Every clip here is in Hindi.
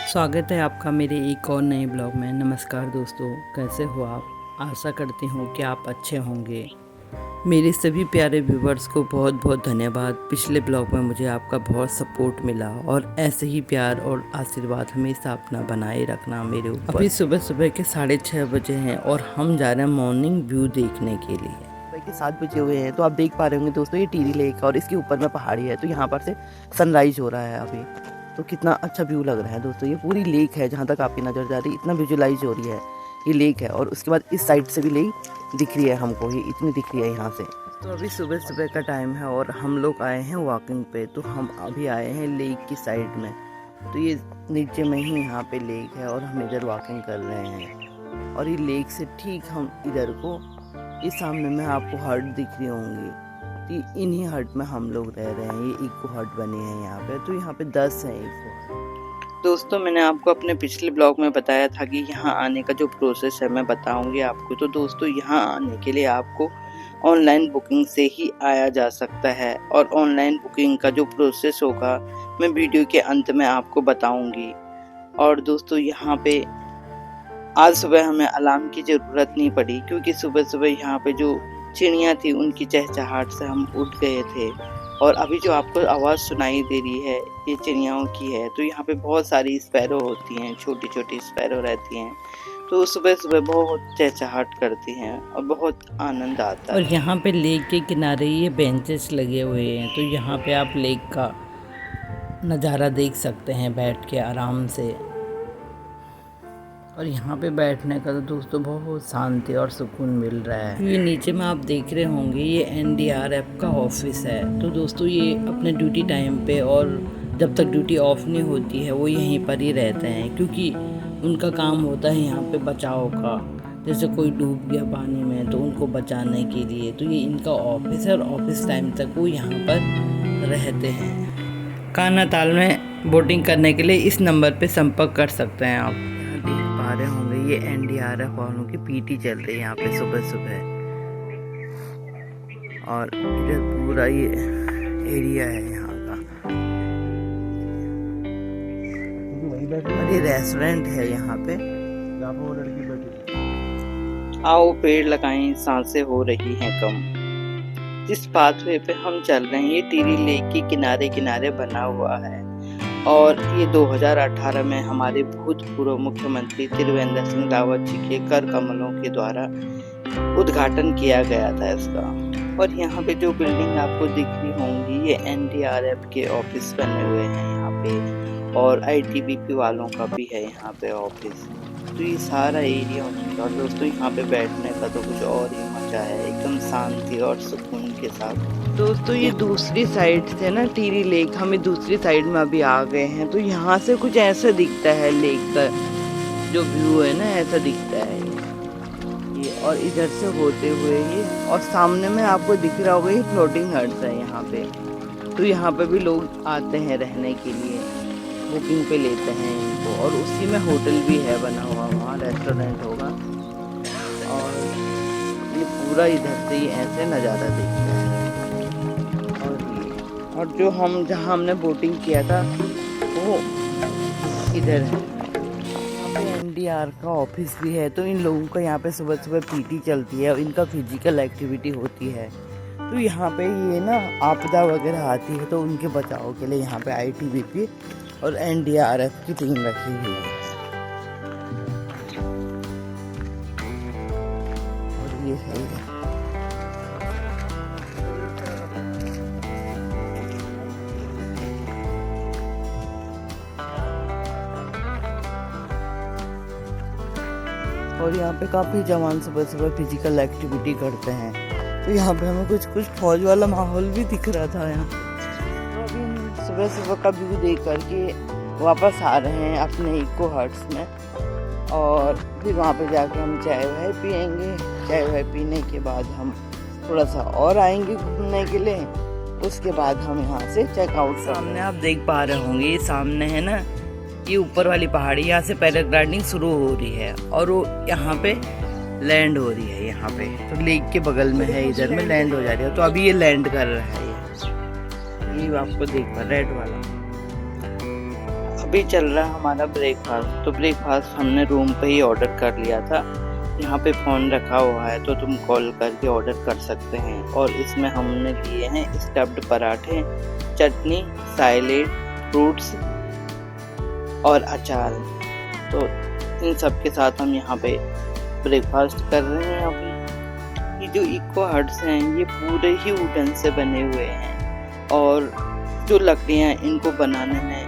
स्वागत है आपका मेरे एक और नए ब्लॉग में। नमस्कार दोस्तों, कैसे हो आप? आशा करती हूँ कि आप अच्छे होंगे। मेरे सभी प्यारे व्यूवर्स को बहुत बहुत धन्यवाद। पिछले ब्लॉग में मुझे आपका बहुत सपोर्ट मिला और ऐसे ही प्यार और आशीर्वाद हमेशा अपना बनाए रखना मेरे ऊपर। अभी सुबह सुबह के 6:30 बजे हैं और हम जा रहे हैं मॉर्निंग व्यू देखने के लिए। सुबह के 7 बजे हुए हैं, तो आप देख पा रहे होंगे दोस्तों, ये टिहरी लेक और इसके ऊपर में पहाड़ी है। तो यहाँ पर से सनराइज हो रहा है अभी, तो कितना अच्छा व्यू लग रहा है दोस्तों। ये पूरी लेक है, जहाँ तक आपकी नज़र जा रही है इतना विजुलाइज हो रही है ये लेक है। और उसके बाद इस साइड से भी लेक दिख रही है हमको, ये इतनी दिख रही है यहाँ से। तो अभी सुबह सुबह का टाइम है और हम लोग आए हैं वॉकिंग पे। तो हम अभी आए हैं लेक की साइड में, तो ये नीचे में ही यहाँ पे लेक है और हम इधर वॉकिंग कर रहे हैं। और ये लेक से ठीक हम इधर को, इस सामने में आपको हट दिख रही होंगी, तो इन्हीं हट में हम लोग रह रहे हैं। ये इको हट बनी है यहाँ पे, तो यहाँ पे 10 है इको हट। दोस्तों, मैंने आपको अपने पिछले ब्लॉग में बताया था कि यहाँ आने का जो प्रोसेस है मैं बताऊंगी आपको। तो दोस्तों, यहाँ आने के लिए आपको ऑनलाइन बुकिंग से ही आया जा सकता है और ऑनलाइन बुकिंग का जो प्रोसेस होगा मैं वीडियो के अंत में आपको बताऊंगी। और दोस्तों, यहाँ पे आज सुबह हमें अलार्म की ज़रूरत नहीं पड़ी, क्योंकि सुबह सुबह यहाँ पे जो चिड़ियाँ थी उनकी चहचहाट से हम उठ गए थे। और अभी जो आपको आवाज़ सुनाई दे रही है ये चिड़ियाओं की है। तो यहाँ पे बहुत सारी स्पैरो होती हैं, छोटी छोटी स्पैरो रहती हैं, तो सुबह सुबह बहुत चहचहाट करती हैं और बहुत आनंद आता है। और यहाँ पे लेक के किनारे ये बेंचेस लगे हुए हैं, तो यहाँ पे आप लेक का नज़ारा देख सकते हैं बैठ के आराम से। और यहाँ पे बैठने का तो दोस्तों बहुत शांति और सुकून मिल रहा है। ये नीचे में आप देख रहे होंगे ये एनडीआरएफ का ऑफिस है। तो दोस्तों, ये अपने ड्यूटी टाइम पे और जब तक ड्यूटी ऑफ नहीं होती है वो यहीं पर ही रहते हैं, क्योंकि उनका काम होता है यहाँ पे बचाव का। जैसे कोई डूब गया पानी में तो उनको बचाने के लिए, तो ये इनका ऑफिस है और ऑफिस टाइम तक वो यहाँ पर रहते हैं। कान्हा ताल में बोटिंग करने के लिए इस नंबर पे संपर्क कर सकते हैं आप। देख पा रहे होंगे ये एनडीआरएफ वालों की पीटी चल रही है यहाँ पे सुबह सुबह। और इधर पूरा ये एरिया है यहाँ का, और ये रेस्टोरेंट है यहाँ पे। आओ पेड़ लगाएं, सांसें हो रही हैं कम। जिस पाथवे पे हम चल रहे हैं ये टिहरी लेक के किनारे किनारे बना हुआ है और ये 2018 में हमारे भूतपूर्व मुख्यमंत्री त्रिवेंद्र सिंह रावत जी के कर कमलों के द्वारा उद्घाटन किया गया था इसका। और यहाँ पे जो बिल्डिंग आपको दिख रही होंगी ये एनडीआरएफ के ऑफिस बने हुए हैं यहाँ पे, और आईटीबीपी वालों का भी है यहाँ पे ऑफिस। तो ये सारा एरिया होगा। और दोस्तों, यहाँ पे बैठने का तो कुछ और ही मजा है, एकदम शांति और सुकून के साथ। दोस्तों, ये दूसरी साइड से ना टिहरी लेक, हमें दूसरी साइड में अभी आ गए हैं। तो यहाँ से कुछ ऐसा दिखता है, लेक का जो व्यू है ना ऐसा दिखता है ये। और इधर से होते हुए ये, और सामने में आपको दिख रहा होगा ये फ्लोटिंग हट्स है यहाँ पे। तो यहाँ पे भी लोग आते हैं रहने के लिए, बुकिंग पे लेते हैं इनको। और उसी में होटल भी है बना हुआ, वहाँ रेस्टोरेंट होगा। और ये पूरा इधर से ही ऐसे नज़ारा दिखता है। और जो हम जहाँ हमने बोटिंग किया था वो इधर है। यहाँ पे एनडीआर का ऑफिस भी है। तो इन लोगों का यहाँ पे सुबह सुबह पीटी चलती है और इनका फिजिकल एक्टिविटी होती है। तो यहाँ पे ये ना आपदा वगैरह आती है तो उनके बचाव के लिए यहाँ पे आईटीबीपी और एनडीआरएफ की टीम रखी हुई है। और ये है और यहाँ पे काफ़ी जवान सुबह सुबह फिजिकल एक्टिविटी करते हैं। तो यहाँ पे हमें कुछ कुछ फौज वाला माहौल भी दिख रहा था यहाँ। तो अभी हम सुबह सुबह का व्यू देख करके वापस आ रहे हैं अपने इको हट्स में, और फिर वहाँ पे जाके हम चाय वाय पियेंगे। चाय वाय पीने के बाद हम थोड़ा सा और आएंगे घूमने के लिए। उसके बाद हम यहाँ से चेकआउट। सामने आप देख पा रहे होंगे, ये सामने है ना ये ऊपर वाली पहाड़ी, यहाँ से पैराग्लाइडिंग शुरू हो रही है और वो यहाँ पे लैंड हो रही है यहाँ पे। तो लेक के बगल में है, इधर में लैंड हो जा रही है। तो अभी ये लैंड कर रहा है, ये आपको देख पा रेड वाला। अभी चल रहा है हमारा ब्रेकफास्ट। तो ब्रेकफास्ट हमने रूम पे ही ऑर्डर कर लिया था। यहाँ पे फ़ोन रखा हुआ है तो तुम कॉल करके ऑर्डर कर सकते हैं। और इसमें हमने लिए हैं स्टफ्ड पराठे, चटनी, सैलेड, फ्रूट्स और अचार। तो इन सब के साथ हम यहाँ पे ब्रेकफास्ट कर रहे हैं। अभी ये जो इको हट्स हैं ये पूरे ही वुडन से बने हुए हैं और जो लकड़ियाँ इनको बनाने में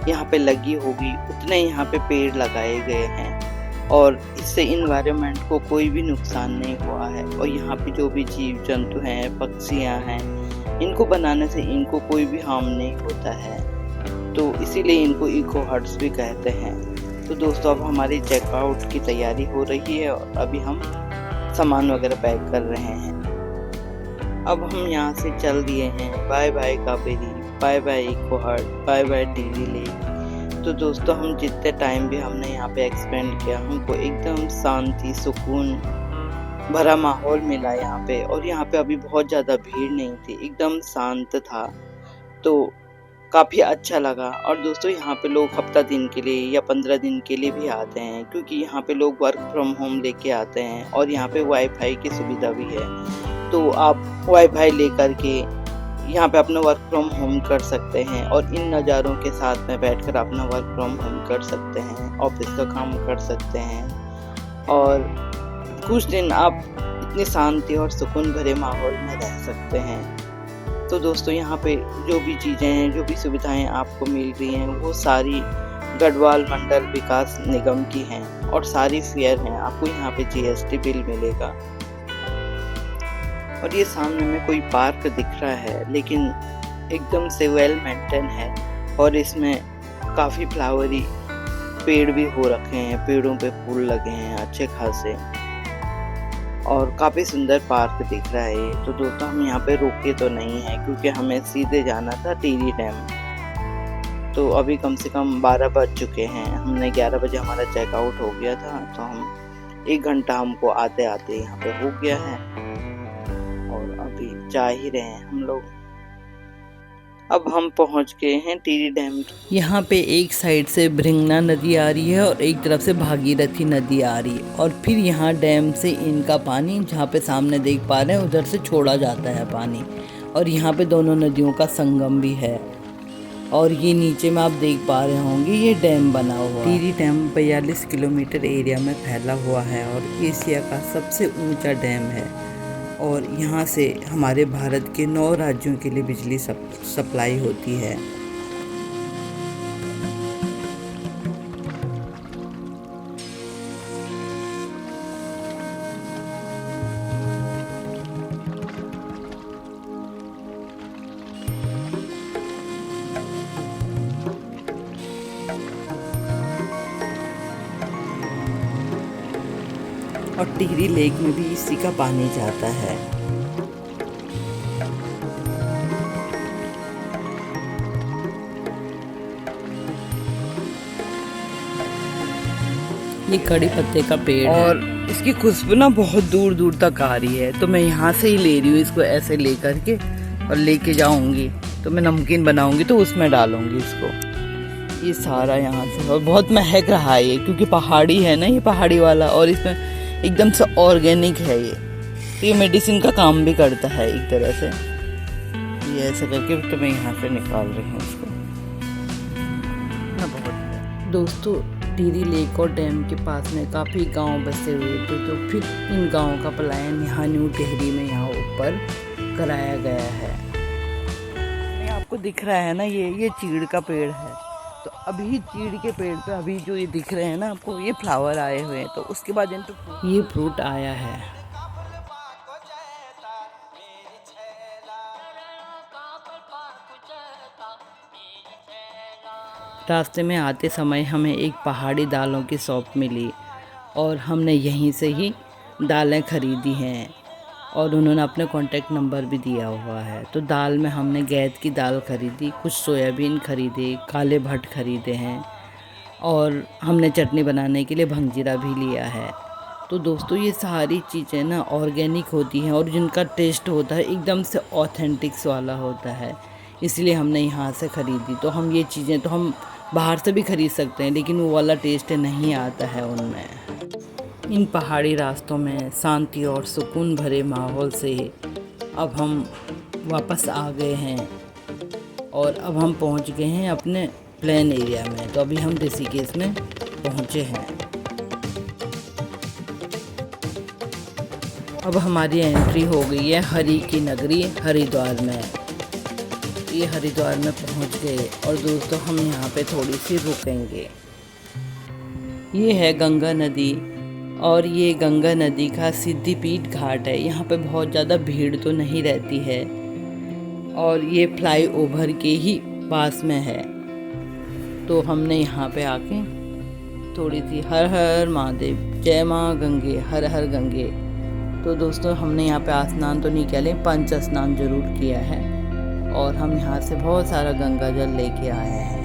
यहाँ पे लगी होगी उतने यहाँ पे पेड़ लगाए गए हैं और इससे इन्वायरमेंट को कोई भी नुकसान नहीं हुआ है। और यहाँ पे जो भी जीव जंतु हैं, पक्षियाँ हैं, इनको बनाने से इनको कोई भी हार्म नहीं होता है। तो इसीलिए इनको इको हट्स भी कहते हैं। तो दोस्तों अब हमारी चेकआउट की तैयारी हो रही है और अभी हम सामान वगैरह पैक कर रहे हैं। अब हम यहाँ से चल दिए हैं। Bye bye Kaveri, bye bye eco hut, bye bye टीरी लेक। तो दोस्तों हम जितने टाइम भी हमने यहाँ पे एक्सपेंड किया, हमको एकदम शांति, सुकून भरा माहौल मिला यहाँ पे। और यहाँ पे अभी बहुत ज़्यादा भीड़ नहीं थी, एकदम शांत था, तो काफ़ी अच्छा लगा। और दोस्तों यहाँ पे लोग हफ्ता दिन के लिए या 15 दिन के लिए भी आते हैं, क्योंकि यहाँ पे लोग वर्क फ्रॉम होम लेके आते हैं और यहाँ पे वाईफाई की सुविधा भी है। तो आप वाईफाई लेकर के यहाँ पे अपना वर्क फ्रॉम होम कर सकते हैं और इन नज़ारों के साथ में बैठकर अपना वर्क फ्रॉम होम कर सकते हैं, ऑफिस का काम कर सकते हैं और कुछ दिन आप इतनी शांति और सुकून भरे माहौल में रह सकते हैं। तो दोस्तों यहाँ पे जो भी चीज़ें हैं, जो भी सुविधाएं आपको मिल रही हैं, वो सारी गढ़वाल मंडल विकास निगम की हैं और सारी फेयर हैं। आपको यहाँ पे GST बिल मिलेगा। और ये सामने में कोई पार्क दिख रहा है, लेकिन एकदम से वेल मेंटेन है और इसमें काफ़ी फ्लावरी पेड़ भी हो रखे हैं, पेड़ों पे फूल लगे हैं अच्छे खासे और काफ़ी सुंदर पार्क दिख रहा है ये। तो दोस्तों हम यहाँ पे रुके तो नहीं है, क्योंकि हमें सीधे जाना था टिहरी डैम। तो अभी कम से कम 12 बज चुके हैं। हमने 11 बजे हमारा चेकआउट हो गया था, तो हम 1 घंटा हमको आते आते यहाँ पे हो गया है और अभी जा ही रहे हैं हम लोग। अब हम पहुँच गए हैं टिहरी डैम। यहाँ पे एक साइड से भृंगना नदी आ रही है और एक तरफ से भागीरथी नदी आ रही है और फिर यहाँ डैम से इनका पानी, जहाँ पे सामने देख पा रहे हैं, उधर से छोड़ा जाता है पानी और यहाँ पे दोनों नदियों का संगम भी है। और ये नीचे में आप देख पा रहे होंगे ये डैम बना हुआ है। टिहरी डैम 42 किलोमीटर एरिया में फैला हुआ है और एशिया का सबसे ऊंचा डैम है और यहाँ से हमारे भारत के 9 राज्यों के लिए बिजली सप्लाई होती है। और टिहरी लेक में भी इसी का पानी जाता है। ये कड़ी पत्ते का पेड़ और इसकी खुशबू ना बहुत दूर दूर तक आ रही है। तो मैं यहाँ से ही ले रही हूँ इसको, ऐसे ले करके और लेके जाऊंगी। तो मैं नमकीन बनाऊंगी तो उसमें डालूंगी इसको। ये सारा यहाँ से और बहुत महक रहा है ये, क्योंकि पहाड़ी है ना, ये पहाड़ी वाला, और इसमें एकदम से ऑर्गेनिक है ये। तो ये मेडिसिन का काम भी करता है एक तरह से। ये ऐसे करके तो मैं यहाँ से निकाल रही हूँ इसको ना। बहुत दोस्तों टिहरी लेक और डैम के पास में काफ़ी गांव बसे हुए थे, तो फिर इन गांवों का पलायन यहाँ न्यू टिहरी में यहाँ ऊपर कराया गया है। आपको दिख रहा है ना, ये चीड़ का पेड़ है। तो अभी चीड़ के पेड़ पे अभी जो ये दिख रहे हैं ना आपको, ये फ्लावर आए हुए हैं। तो उसके बाद ये फ्रूट आया है। रास्ते में आते समय हमें एक पहाड़ी दालों की शॉप मिली और हमने यहीं से ही दालें ख़रीदी हैं और उन्होंने अपने कॉन्टैक्ट नंबर भी दिया हुआ है। तो दाल में हमने गैद की दाल ख़रीदी, कुछ सोयाबीन ख़रीदे, काले भट्ट ख़रीदे हैं और हमने चटनी बनाने के लिए भंगजीरा भी लिया है। तो दोस्तों ये सारी चीज़ें ना ऑर्गेनिक होती हैं और जिनका टेस्ट होता है एकदम से ऑथेंटिक्स वाला होता है। इसलिए हमने यहाँ से ख़रीदी। तो हम ये चीज़ें तो हम बाहर से भी ख़रीद सकते हैं, लेकिन वो वाला टेस्ट नहीं आता है उनमें। इन पहाड़ी रास्तों में शांति और सुकून भरे माहौल से अब हम वापस आ गए हैं और अब हम पहुंच गए हैं अपने प्लेन एरिया में। तो अभी हम ऋषिकेश में पहुंचे हैं। अब हमारी एंट्री हो गई है हरि की नगरी हरिद्वार में। ये हरिद्वार में पहुंच गए और दोस्तों हम यहाँ पे थोड़ी सी रुकेंगे। ये है गंगा नदी और ये गंगा नदी का सिद्धिपीठ घाट है। यहाँ पे बहुत ज़्यादा भीड़ तो नहीं रहती है और ये फ्लाईओवर के ही पास में है। तो हमने यहाँ पे आके थोड़ी सी हर हर महादेव, जय माँ गंगे, हर हर गंगे। तो दोस्तों हमने यहाँ पे स्नान तो नहीं किया, लेकिन पंच स्नान जरूर किया है और हम यहाँ से बहुत सारा गंगा जल लेके आए हैं।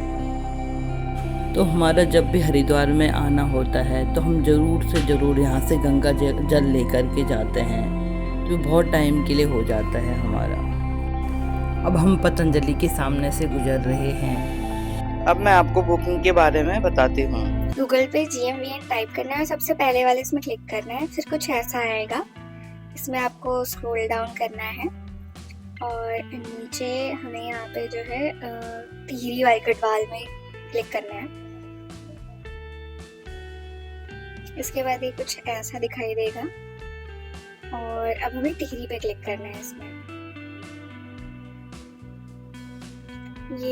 तो हमारा जब भी हरिद्वार में आना होता है तो हम ज़रूर से ज़रूर यहाँ से गंगा जल लेकर के जाते हैं, जो बहुत टाइम के लिए हो जाता है हमारा। अब हम पतंजलि के सामने से गुजर रहे हैं। अब मैं आपको बुकिंग के बारे में बताती हूँ। गूगल पे GMVN टाइप करना है, सबसे पहले वाले इसमें क्लिक करना है, फिर कुछ ऐसा आएगा। इसमें आपको स्क्रॉल डाउन करना है और नीचे हमें यहाँ पे जो है टिहरी वाई गढ़वाल में क्लिक करना है। इसके बाद ये कुछ ऐसा दिखाई देगा और अब हमें टिहरी पे क्लिक करना है।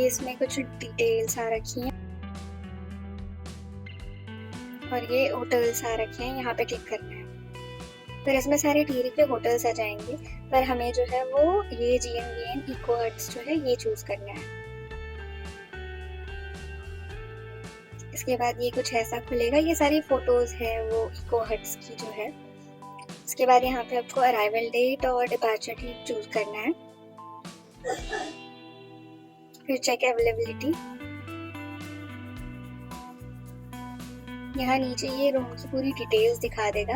इसमें कुछ डिटेल्स आ रखी हैं और ये होटल्स आ रखे हैं, यहाँ पे क्लिक करना है। फिर इसमें सारे टिहरी के होटल्स आ जाएंगे, पर हमें जो है वो ये GMVN इको हट्स जो है ये चूज करना है। इसके बाद ये कुछ ऐसा खुलेगा, ये सारी फोटोज है वो इको हट्स की जो है। इसके बाद यहाँ पे आपको अराइवल डेट और डिपार्चर डेट चूज करना है। फिर चेक अवेलेबिलिटी, यहाँ नीचे ये रूम की पूरी डिटेल्स दिखा देगा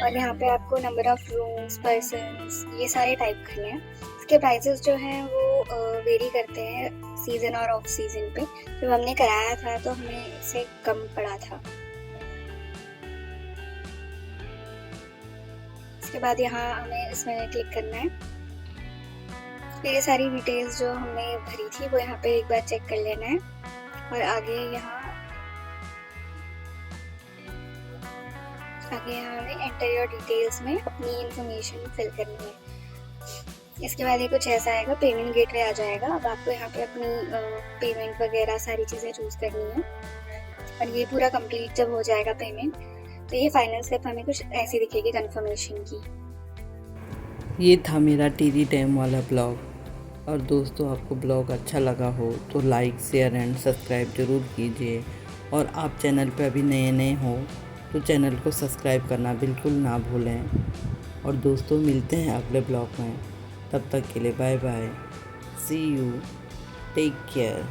और यहाँ पे आपको नंबर ऑफ रूम्स, पर्सन्स, ये सारे टाइप करने हैं। इसके प्राइसेस जो हैं वो वेरी करते हैं सीजन और ऑफ सीजन पे। जब हमने कराया था तो हमें इससे कम पड़ा था। इसके बाद यहाँ हमें इसमें क्लिक करना है। फिर ये सारी डिटेल्स जो हमने भरी थी वो यहाँ पे एक बार चेक कर लेना है और आगे यहाँ हमें एंटर योर डिटेल्स में अपनी इंफॉर्मेशन फिल करनी है। इसके बाद ये कुछ ऐसा आएगा, पेमेंट गेटवे आ जाएगा। अब आपको यहाँ पे अपनी पेमेंट वगैरह सारी चीज़ें चूज करनी है और ये पूरा कंप्लीट जब हो जाएगा पेमेंट तो ये फाइनल स्टेप हमें कुछ ऐसी दिखेगी कंफर्मेशन की। ये था मेरा टिहरी डैम वाला ब्लॉग और दोस्तों आपको ब्लॉग अच्छा लगा हो तो लाइक, शेयर एंड सब्सक्राइब ज़रूर कीजिए और आप चैनल पे अभी नए हो तो चैनल को सब्सक्राइब करना बिल्कुल ना भूलें। और दोस्तों मिलते हैं अगले ब्लॉग में, तब तक के लिए bye bye, see you, take care.